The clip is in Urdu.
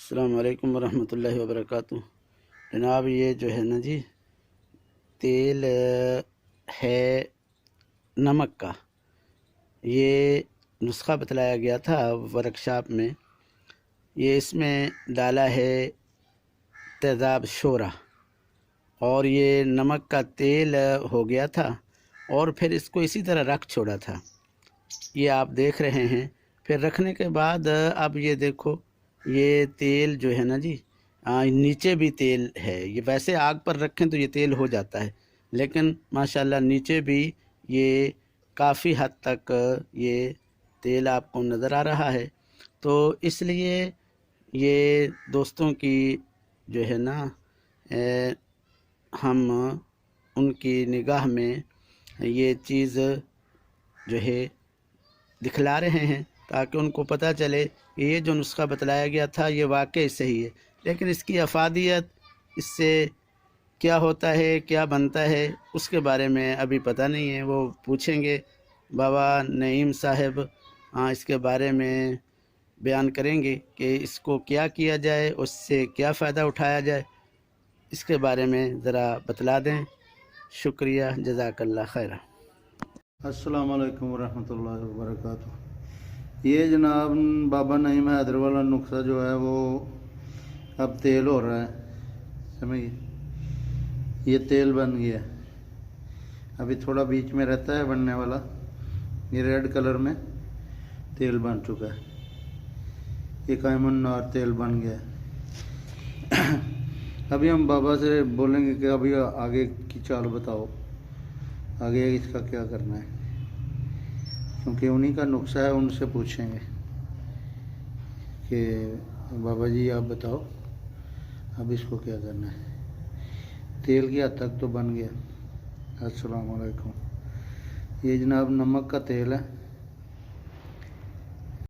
السلام علیکم ورحمۃ اللہ وبرکاتہ۔ جناب یہ جو ہے نا جی تیل ہے نمک کا، یہ نسخہ بتلایا گیا تھا ورکشاپ میں۔ یہ اس میں ڈالا ہے تیزاب شورہ، اور یہ نمک کا تیل ہو گیا تھا، اور پھر اس کو اسی طرح رکھ چھوڑا تھا۔ یہ آپ دیکھ رہے ہیں۔ پھر رکھنے کے بعد اب یہ دیکھو، یہ تیل جو ہے نا جی نیچے بھی تیل ہے۔ یہ ویسے آگ پر رکھیں تو یہ تیل ہو جاتا ہے، لیکن ماشاءاللہ نیچے بھی یہ کافی حد تک یہ تیل آپ کو نظر آ رہا ہے۔ تو اس لیے یہ دوستوں کی جو ہے نا ہم ان کی نگاہ میں یہ چیز جو ہے دکھلا رہے ہیں، تاکہ ان کو پتہ چلے کہ یہ جو نسخہ بتلایا گیا تھا یہ واقعی صحیح ہے۔ لیکن اس کی افادیت، اس سے کیا ہوتا ہے، کیا بنتا ہے، اس کے بارے میں ابھی پتہ نہیں ہے۔ وہ پوچھیں گے بابا نعیم صاحب، اس کے بارے میں بیان کریں گے کہ اس کو کیا کیا جائے، اس سے کیا فائدہ اٹھایا جائے، اس کے بارے میں ذرا بتلا دیں۔ شکریہ، جزاک اللہ خیر۔ السلام علیکم ورحمۃ اللہ وبرکاتہ۔ یہ جناب بابا نعیم حیدر والا نسخہ جو ہے وہ اب تیل ہو رہا ہے، سمجھیے یہ تیل بن گیا ہے۔ ابھی تھوڑا بیچ میں رہتا ہے بننے والا، یہ ریڈ کلر میں تیل بن چکا ہے۔ یہ قائم النار تیل بن گیا ہے۔ ابھی ہم بابا سے بولیں گے کہ ابھی آگے کی چال بتاؤ، آگے اس کا کیا کرنا ہے، کیونکہ انہی کا نسخہ ہے۔ ان سے پوچھیں گے کہ بابا جی آپ بتاؤ اب اس کو کیا کرنا ہے۔ تیل کی حد تک تو بن گیا۔ السلام علیکم۔ یہ جناب نمک کا تیل ہے،